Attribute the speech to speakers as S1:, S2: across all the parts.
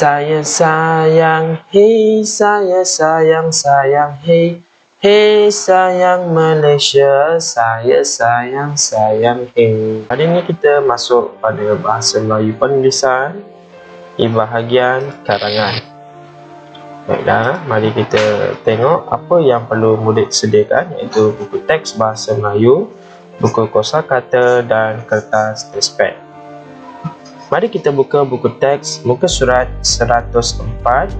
S1: Saya sayang, hey, saya sayang, sayang, hey. Hey, sayang Malaysia, saya sayang, sayang, hey. Hari ini kita masuk pada bahasa Melayu penulisan di bahagian karangan. Baiklah, mari kita tengok apa yang perlu murid sediakan, iaitu buku teks bahasa Melayu, buku kosakata dan kertas tespek. Mari kita buka buku teks muka surat 104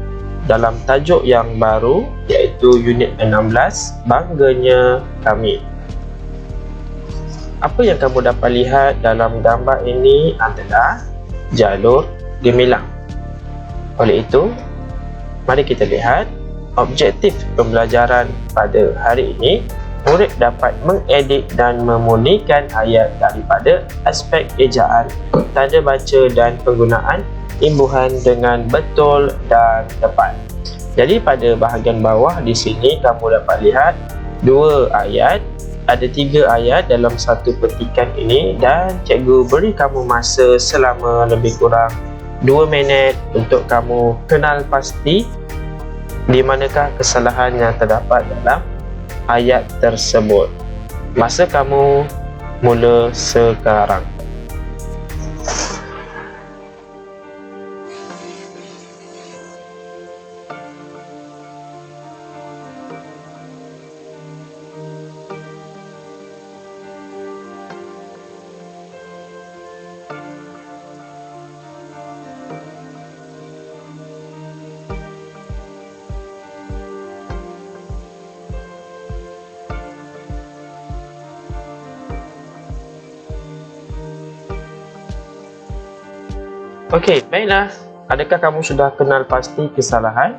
S1: dalam tajuk yang baru, iaitu unit 16, Bangganya Kami. Apa yang kamu dapat lihat dalam gambar ini adalah jalur gemilang. Oleh itu, mari kita lihat objektif pembelajaran pada hari ini. Murid dapat mengedit dan memurnikan ayat daripada aspek ejaan, tanda baca dan penggunaan imbuhan dengan betul dan tepat. Jadi pada bahagian bawah di sini kamu dapat lihat dua ayat. Ada 3 ayat dalam satu petikan ini dan cikgu beri kamu masa selama lebih kurang 2 minit untuk kamu kenal pasti di manakah kesalahan yang terdapat dalam ayat tersebut. Masa kamu mula sekarang. Okey, baiklah. Adakah kamu sudah kenal pasti kesalahan?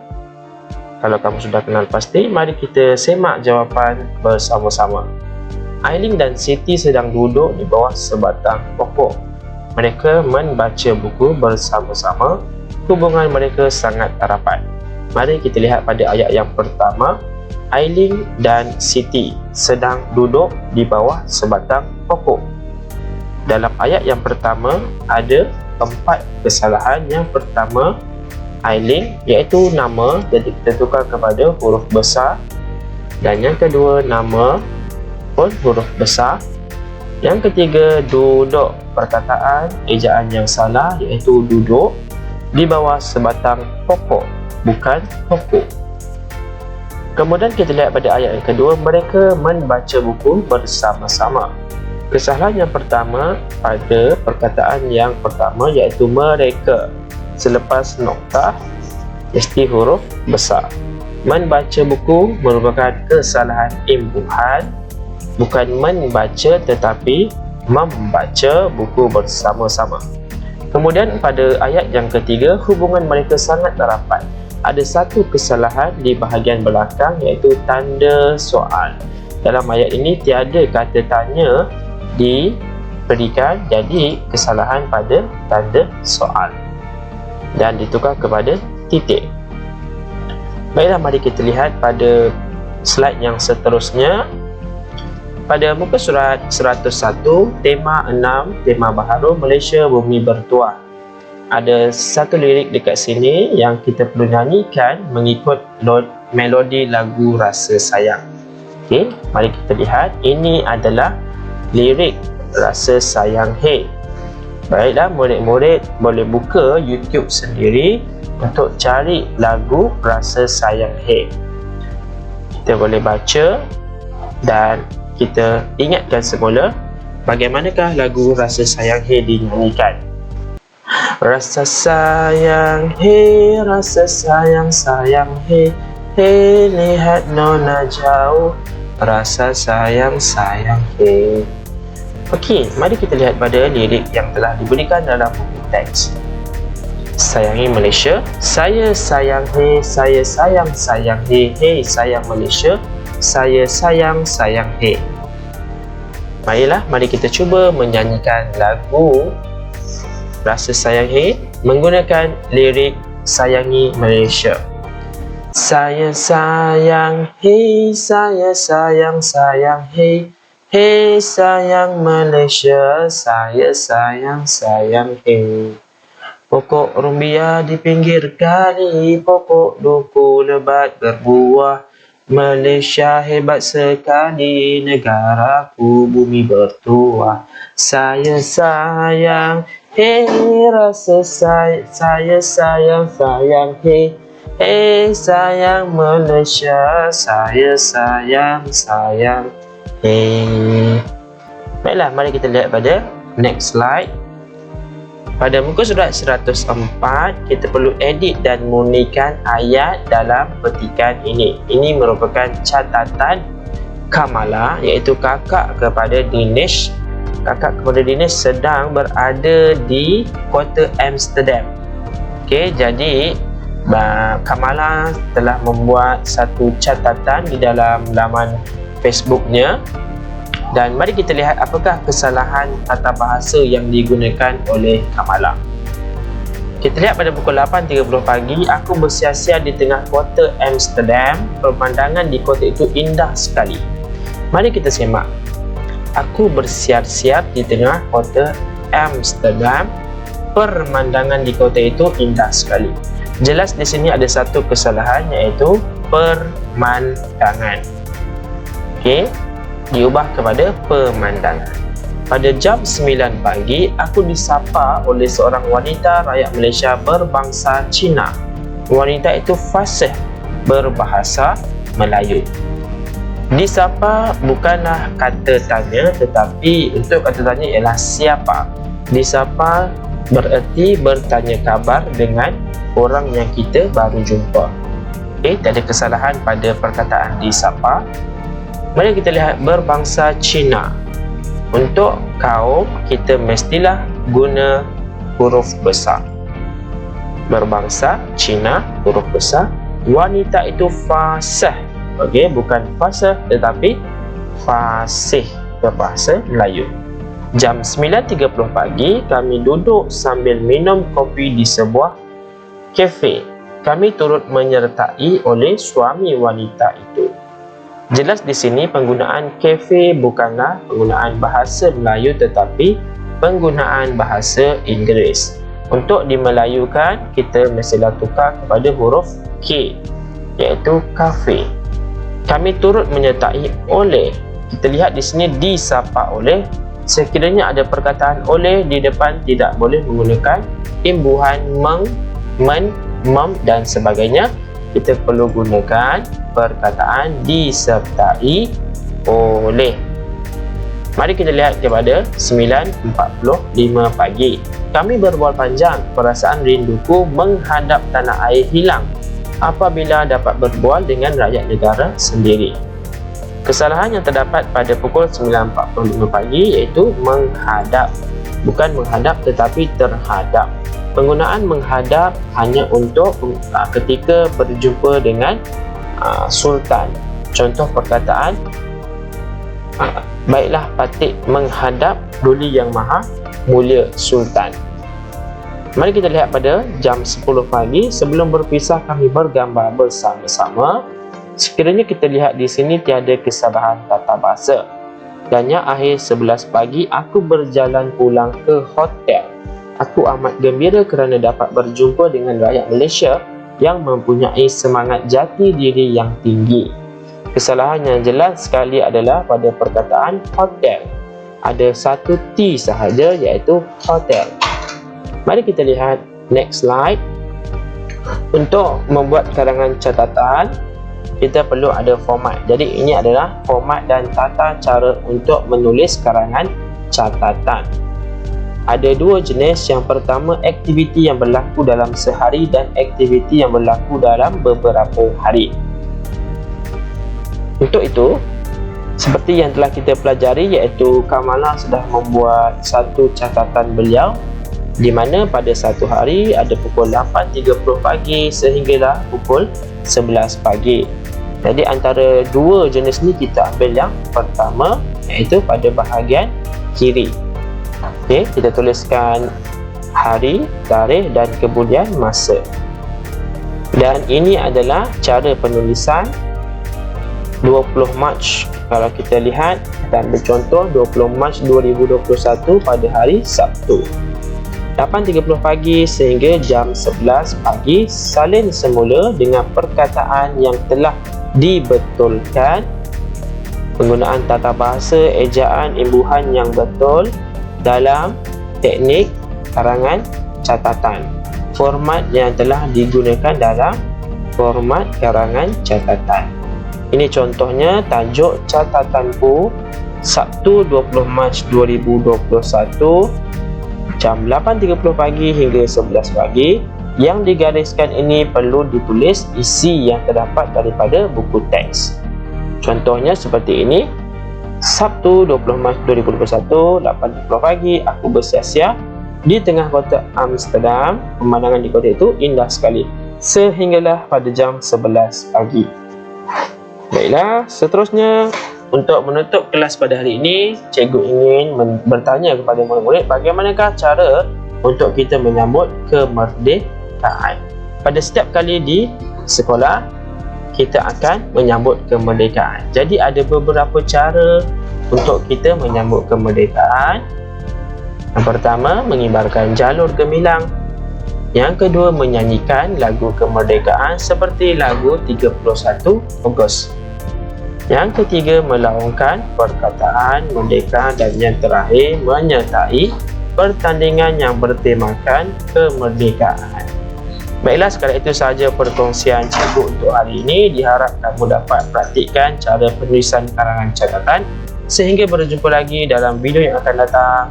S1: Kalau kamu sudah kenal pasti, mari kita semak jawapan bersama-sama. Aileen dan Siti sedang duduk di bawah sebatang pokok. Mereka membaca buku bersama-sama. Hubungan mereka sangat rapat. Mari kita lihat pada ayat yang pertama. Aileen dan Siti sedang duduk di bawah sebatang pokok. Dalam ayat yang pertama ada 4 kesalahan. Yang pertama, Aileen, iaitu nama, jadi kita tukar kepada huruf besar. Dan yang kedua, nama pun huruf besar. Yang ketiga, duduk, perkataan ejaan yang salah, iaitu duduk di bawah sebatang pokok, bukan pokok. Kemudian kita lihat pada ayat yang kedua, mereka membaca buku bersama-sama. Kesalahan yang pertama pada perkataan yang pertama, iaitu mereka. Selepas noktah mesti huruf besar. Membaca buku merupakan kesalahan imbuhan, bukan membaca tetapi membaca buku bersama-sama. Kemudian pada ayat yang ketiga, hubungan mereka sangat rapat. Ada satu kesalahan di bahagian belakang, iaitu tanda soal. Dalam ayat ini tiada kata tanya diberikan, jadi kesalahan pada tanda soal dan ditukar kepada titik. Baiklah, mari kita lihat pada slide yang seterusnya. Pada muka surat 101, tema 6, tema baharu Malaysia Bumi Bertuah. Ada satu lirik dekat sini yang kita perlu nyanyikan mengikut melodi lagu Rasa Sayang. Okey, mari kita lihat. Ini adalah lirik Rasa Sayang Hey. Baiklah, murid-murid boleh buka YouTube sendiri untuk cari lagu Rasa Sayang Hey. Kita boleh baca dan kita ingatkan semula bagaimanakah lagu Rasa Sayang Hey dinyanyikan. Rasa sayang hey, rasa sayang sayang hey, hey lihat nona jauh, rasa sayang sayang hey. Okey, mari kita lihat pada lirik yang telah diberikan dalam buku teks. Sayangi Malaysia, saya sayang hey, saya sayang sayang hey, hey sayang Malaysia, saya sayang sayang hey. Marilah, mari kita cuba menyanyikan lagu Rasa Sayang Hey menggunakan lirik Sayangi Malaysia. Saya sayang hey, saya sayang sayang hey, hey sayang Malaysia, saya sayang sayang hey. Pokok rumbia di pinggir kali, pokok duku lebat berbuah. Malaysia hebat sekali, negaraku bumi bertuah. Saya sayang, hey rasa saya sayang, hey. Hey sayang Malaysia, saya sayang, hey. Baiklah, mari kita lihat pada next slide. Pada muka surat 104, kita perlu edit dan murnikan ayat dalam petikan ini. Ini merupakan catatan Kamala, iaitu kakak kepada Dinesh. Kakak kepada Dinesh sedang berada di kota Amsterdam. Okey, jadi Kamala telah membuat satu catatan di dalam laman Facebooknya. Dan mari kita lihat apakah kesalahan tata bahasa yang digunakan oleh Kamala. Kita lihat pada pukul 8.30 pagi, aku bersiar-siar di tengah kota Amsterdam. Pemandangan di kota itu indah sekali. Mari kita semak. Aku bersiar-siar di tengah kota Amsterdam. Pemandangan di kota itu indah sekali. Jelas di sini ada satu kesalahan, iaitu pemandangan. Okey, diubah kepada pemandangan. Pada jam 9 pagi, aku disapa oleh seorang wanita rakyat Malaysia berbangsa Cina. Wanita itu fasih berbahasa Melayu. Disapa bukanlah kata tanya, tetapi untuk kata tanya ialah siapa. Disapa bererti bertanya kabar dengan orang yang kita baru jumpa. Okey, tak ada kesalahan pada perkataan disapa. Mari kita lihat berbangsa Cina. Untuk kaum, kita mestilah guna huruf besar. Berbangsa Cina, huruf besar. Wanita itu fasih. Okey, bukan fasih tetapi fasih, berbahasa Melayu. Jam 9.30 pagi, kami duduk sambil minum kopi di sebuah kafe. Kami turut menyertai oleh suami wanita itu. Jelas di sini penggunaan kafe bukanlah penggunaan bahasa Melayu tetapi penggunaan bahasa Inggeris. Untuk dimelayukan, kita mestilah tukar kepada huruf K, iaitu kafe. Kami turut menyertai oleh. Kita lihat di sini disapa oleh. Sekiranya ada perkataan oleh di depan, tidak boleh menggunakan imbuhan meng, men, mem dan sebagainya. Kita perlu gunakan perkataan disertai oleh. Mari kita lihat kepada 9.45 pagi. Kami berbual panjang, perasaan rinduku menghadap tanah air hilang apabila dapat berbual dengan rakyat negara sendiri. Kesalahan yang terdapat pada pukul 9.45 pagi iaitu menghadap. Bukan menghadap tetapi terhadap. Penggunaan menghadap hanya untuk ketika berjumpa dengan Sultan. Contoh perkataan, baiklah patut menghadap Duli Yang Maha Mulia Sultan. Mari kita lihat pada jam 10 pagi. Sebelum berpisah, kami bergambar bersama-sama. Sekiranya kita lihat di sini tiada kesalahan tata bahasa. Dannya akhir 11 pagi, aku berjalan pulang ke hotel. Aku amat gembira kerana dapat berjumpa dengan rakyat Malaysia yang mempunyai semangat jati diri yang tinggi. Kesalahan yang jelas sekali adalah pada perkataan hotel. Ada satu T sahaja, iaitu hotel. Mari kita lihat next slide. Untuk membuat karangan catatan, kita perlu ada format. Jadi ini adalah format dan tata cara untuk menulis karangan catatan. Ada dua jenis. Yang pertama, aktiviti yang berlaku dalam sehari dan aktiviti yang berlaku dalam beberapa hari. Untuk itu, seperti yang telah kita pelajari, iaitu Kamala sudah membuat satu catatan beliau di mana pada satu hari ada pukul 8.30 pagi sehinggalah pukul 11 pagi. Jadi antara dua jenis ni kita ambil yang pertama, iaitu pada bahagian kiri. Okey, kita tuliskan hari, tarikh dan kemudian masa. Dan ini adalah cara penulisan 20 Mac. Kalau kita lihat, kita ambil contoh 20 Mac 2021 pada hari Sabtu. 8.30 pagi sehingga jam 11 pagi salin semula dengan perkataan yang telah dibetulkan, penggunaan tata bahasa, ejaan, imbuhan yang betul dalam teknik karangan catatan. Format yang telah digunakan dalam format karangan catatan. Ini contohnya tajuk catatanku Sabtu 20 Mac 2021 jam 8.30 pagi hingga 11 pagi. Yang digariskan ini perlu ditulis isi yang terdapat daripada buku teks. Contohnya seperti ini. Sabtu 20 Mac 2021 8.30 pagi aku bersiap-siap di tengah kota Amsterdam. Pemandangan di kota itu indah sekali sehinggalah pada jam 11 pagi. Baiklah, seterusnya untuk menutup kelas pada hari ini, cikgu ingin bertanya kepada murid-murid bagaimanakah cara untuk kita menyambut kemerdekaan. Pada setiap kali di sekolah, kita akan menyambut kemerdekaan. Jadi ada beberapa cara untuk kita menyambut kemerdekaan. Yang pertama, mengibarkan jalur gemilang. Yang kedua, menyanyikan lagu kemerdekaan seperti lagu 31 Ogos. Yang ketiga, melaungkan perkataan merdeka, dan yang terakhir, menyertai pertandingan yang bertemakan kemerdekaan. Baiklah, sekadar itu sahaja perkongsian cikgu untuk hari ini. Diharap kamu dapat praktikkan cara penulisan karangan catatan. Sehingga berjumpa lagi dalam video yang akan datang.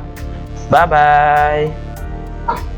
S1: Bye-bye.